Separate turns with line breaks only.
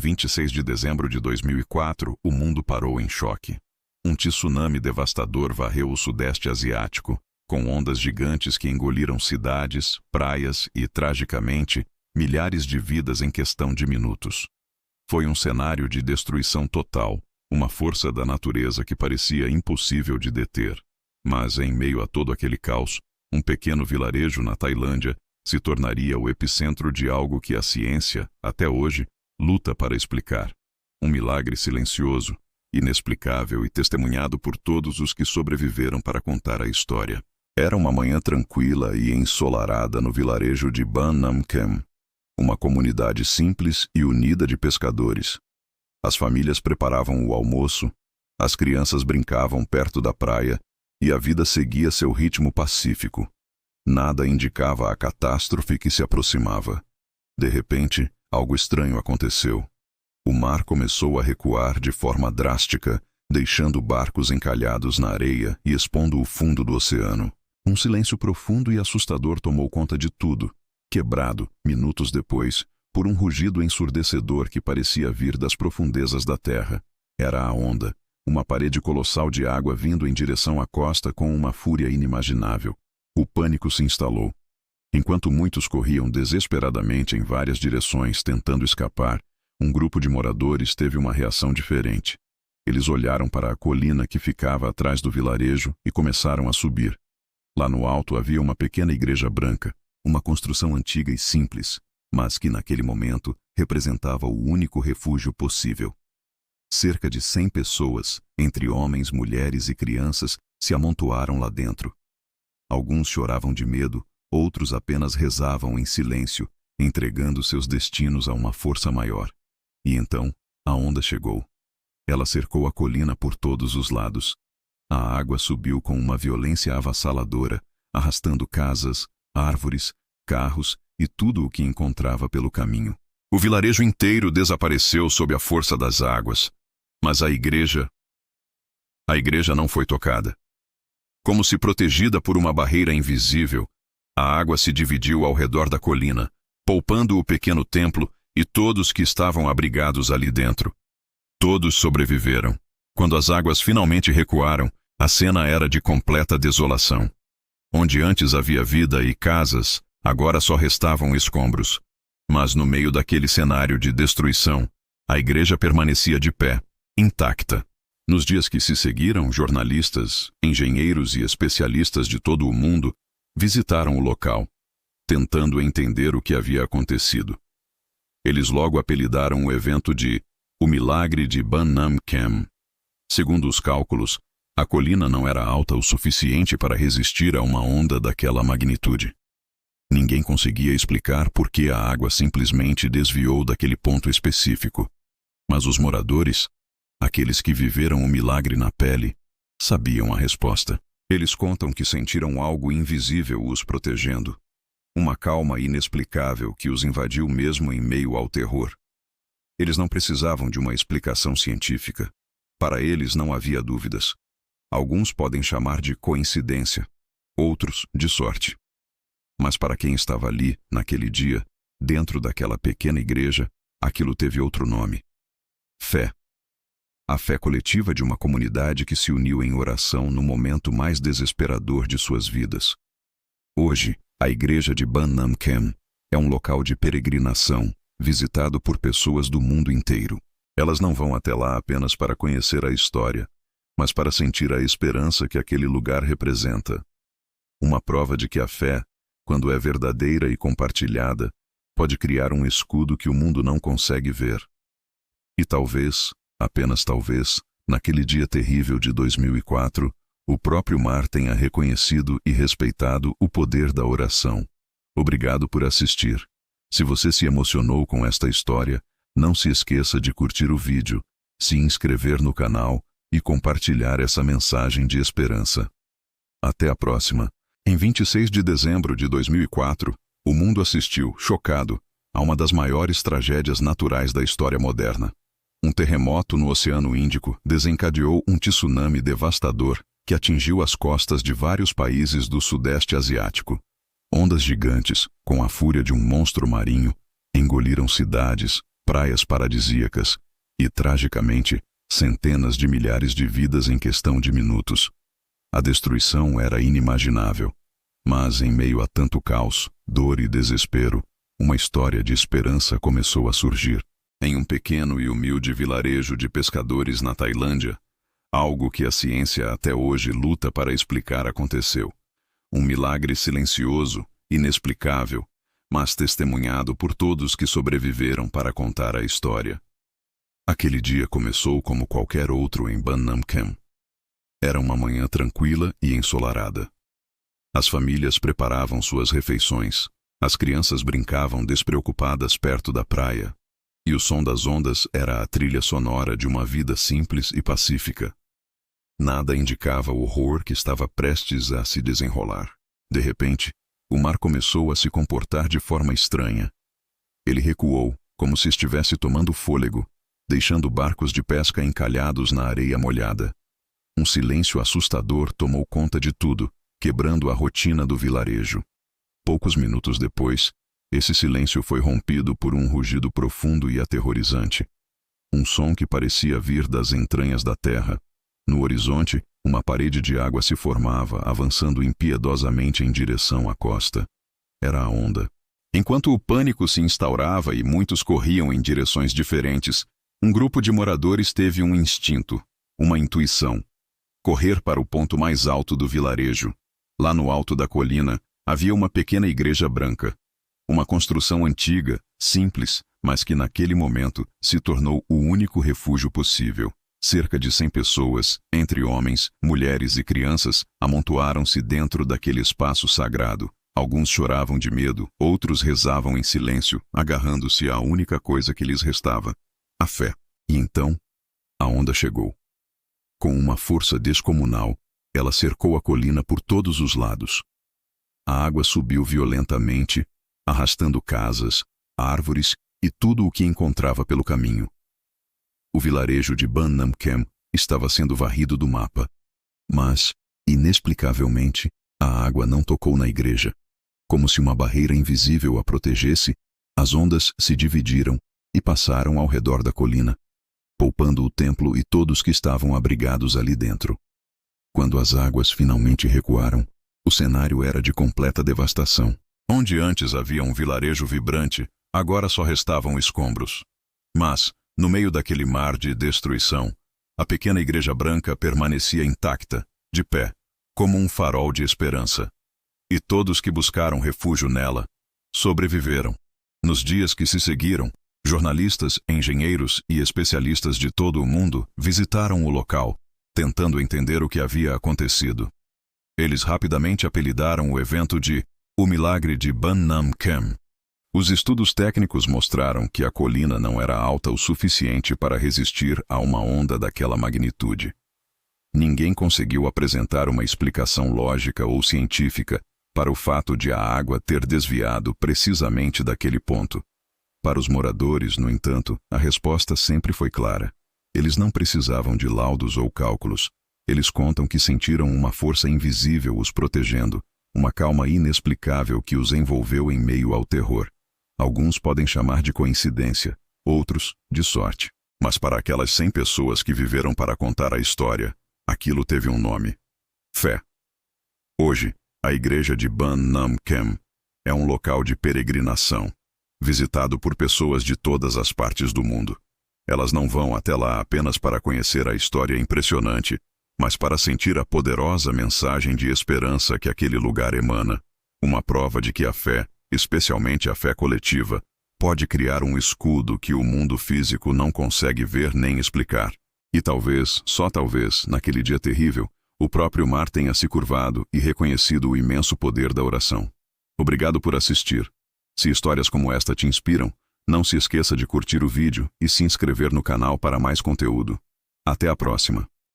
26 de dezembro de 2004, o mundo parou em choque. Um tsunami devastador varreu o sudeste asiático, com ondas gigantes que engoliram cidades, praias e, tragicamente, milhares de vidas em questão de minutos. Foi um cenário de destruição total, uma força da natureza que parecia impossível de deter. Mas, em meio a todo aquele caos, um pequeno vilarejo na Tailândia se tornaria o epicentro de algo que a ciência, até hoje, luta para explicar. Um milagre silencioso, inexplicável e testemunhado por todos os que sobreviveram para contar a história. Era uma manhã tranquila e ensolarada no vilarejo de Ban Nam Kem, uma comunidade simples e unida de pescadores. As famílias preparavam o almoço, as crianças brincavam perto da praia e a vida seguia seu ritmo pacífico. Nada indicava a catástrofe que se aproximava. De repente, algo estranho aconteceu. O mar começou a recuar de forma drástica, deixando barcos encalhados na areia e expondo o fundo do oceano. Um silêncio profundo e assustador tomou conta de tudo, quebrado, minutos depois, por um rugido ensurdecedor que parecia vir das profundezas da terra. Era a onda, uma parede colossal de água vindo em direção à costa com uma fúria inimaginável. O pânico se instalou. Enquanto muitos corriam desesperadamente em várias direções tentando escapar, um grupo de moradores teve uma reação diferente. Eles olharam para a colina que ficava atrás do vilarejo e começaram a subir. Lá no alto havia uma pequena igreja branca, uma construção antiga e simples, mas que naquele momento representava o único refúgio possível. Cerca de 100 pessoas, entre homens, mulheres e crianças, se amontoaram lá dentro. Alguns choravam de medo, outros apenas rezavam em silêncio, entregando seus destinos a uma força maior. E então, a onda chegou. Ela cercou a colina por todos os lados. A água subiu com uma violência avassaladora, arrastando casas, árvores, carros e tudo o que encontrava pelo caminho. O vilarejo inteiro desapareceu sob a força das águas, mas a igreja não foi tocada. Como se protegida por uma barreira invisível, a água se dividiu ao redor da colina, poupando o pequeno templo e todos que estavam abrigados ali dentro. Todos sobreviveram. Quando as águas finalmente recuaram, a cena era de completa desolação. Onde antes havia vida e casas, agora só restavam escombros. Mas no meio daquele cenário de destruição, a igreja permanecia de pé, intacta. Nos dias que se seguiram, jornalistas, engenheiros e especialistas de todo o mundo visitaram o local, tentando entender o que havia acontecido. Eles logo apelidaram o evento de O Milagre de Ban Nam Kem. Segundo os cálculos, a colina não era alta o suficiente para resistir a uma onda daquela magnitude. Ninguém conseguia explicar por que a água simplesmente desviou daquele ponto específico. Mas os moradores, aqueles que viveram o milagre na pele, sabiam a resposta. Eles contam que sentiram algo invisível os protegendo. Uma calma inexplicável que os invadiu mesmo em meio ao terror. Eles não precisavam de uma explicação científica. Para eles não havia dúvidas. Alguns podem chamar de coincidência, outros de sorte. Mas para quem estava ali, naquele dia, dentro daquela pequena igreja, aquilo teve outro nome. Fé. A fé coletiva de uma comunidade que se uniu em oração no momento mais desesperador de suas vidas. Hoje, a igreja de Ban Nam Kem é um local de peregrinação, visitado por pessoas do mundo inteiro. Elas não vão até lá apenas para conhecer a história, mas para sentir a esperança que aquele lugar representa. Uma prova de que a fé, quando é verdadeira e compartilhada, pode criar um escudo que o mundo não consegue ver. E talvez, apenas talvez, naquele dia terrível de 2004, o próprio mar tenha reconhecido e respeitado o poder da oração. Obrigado por assistir. Se você se emocionou com esta história, não se esqueça de curtir o vídeo, se inscrever no canal e compartilhar essa mensagem de esperança. Até a próxima. Em 26 de dezembro de 2004, o mundo assistiu, chocado, a uma das maiores tragédias naturais da história moderna. Um terremoto no Oceano Índico desencadeou um tsunami devastador que atingiu as costas de vários países do Sudeste Asiático. Ondas gigantes, com a fúria de um monstro marinho, engoliram cidades, praias paradisíacas e, tragicamente, centenas de milhares de vidas em questão de minutos. A destruição era inimaginável, mas em meio a tanto caos, dor e desespero, uma história de esperança começou a surgir. Em um pequeno e humilde vilarejo de pescadores na Tailândia, algo que a ciência até hoje luta para explicar aconteceu. Um milagre silencioso, inexplicável, mas testemunhado por todos que sobreviveram para contar a história. Aquele dia começou como qualquer outro em Ban Nam Kem. Era uma manhã tranquila e ensolarada. As famílias preparavam suas refeições, as crianças brincavam despreocupadas perto da praia, e o som das ondas era a trilha sonora de uma vida simples e pacífica. Nada indicava o horror que estava prestes a se desenrolar. De repente, o mar começou a se comportar de forma estranha. Ele recuou, como se estivesse tomando fôlego, deixando barcos de pesca encalhados na areia molhada. Um silêncio assustador tomou conta de tudo, quebrando a rotina do vilarejo. Poucos minutos depois, esse silêncio foi rompido por um rugido profundo e aterrorizante. Um som que parecia vir das entranhas da terra. No horizonte, uma parede de água se formava, avançando impiedosamente em direção à costa. Era a onda. Enquanto o pânico se instaurava e muitos corriam em direções diferentes, um grupo de moradores teve um instinto, uma intuição. Correr para o ponto mais alto do vilarejo. Lá no alto da colina, havia uma pequena igreja branca. Uma construção antiga, simples, mas que naquele momento se tornou o único refúgio possível. Cerca de 100 pessoas, entre homens, mulheres e crianças, amontoaram-se dentro daquele espaço sagrado. Alguns choravam de medo, outros rezavam em silêncio, agarrando-se à única coisa que lhes restava: a fé. E então, a onda chegou. Com uma força descomunal, ela cercou a colina por todos os lados. A água subiu violentamente, arrastando casas, árvores e tudo o que encontrava pelo caminho. O vilarejo de Ban Nam Kem estava sendo varrido do mapa. Mas, inexplicavelmente, a água não tocou na igreja. Como se uma barreira invisível a protegesse, as ondas se dividiram e passaram ao redor da colina, poupando o templo e todos que estavam abrigados ali dentro. Quando as águas finalmente recuaram, o cenário era de completa devastação. Onde antes havia um vilarejo vibrante, agora só restavam escombros. Mas, no meio daquele mar de destruição, a pequena igreja branca permanecia intacta, de pé, como um farol de esperança. E todos que buscaram refúgio nela sobreviveram. Nos dias que se seguiram, jornalistas, engenheiros e especialistas de todo o mundo visitaram o local, tentando entender o que havia acontecido. Eles rapidamente apelidaram o evento de O Milagre de Ban Nam Kem. Os estudos técnicos mostraram que a colina não era alta o suficiente para resistir a uma onda daquela magnitude. Ninguém conseguiu apresentar uma explicação lógica ou científica para o fato de a água ter desviado precisamente daquele ponto. Para os moradores, no entanto, a resposta sempre foi clara. Eles não precisavam de laudos ou cálculos. Eles contam que sentiram uma força invisível os protegendo, uma calma inexplicável que os envolveu em meio ao terror. Alguns podem chamar de coincidência, outros de sorte. Mas para aquelas 100 pessoas que viveram para contar a história, aquilo teve um nome: fé. Hoje, a igreja de Ban Nam Kem é um local de peregrinação, visitado por pessoas de todas as partes do mundo. Elas não vão até lá apenas para conhecer a história impressionante, mas para sentir a poderosa mensagem de esperança que aquele lugar emana, uma prova de que a fé, especialmente a fé coletiva, pode criar um escudo que o mundo físico não consegue ver nem explicar. E talvez, só talvez, naquele dia terrível, o próprio mar tenha se curvado e reconhecido o imenso poder da oração. Obrigado por assistir. Se histórias como esta te inspiram, não se esqueça de curtir o vídeo e se inscrever no canal para mais conteúdo. Até a próxima.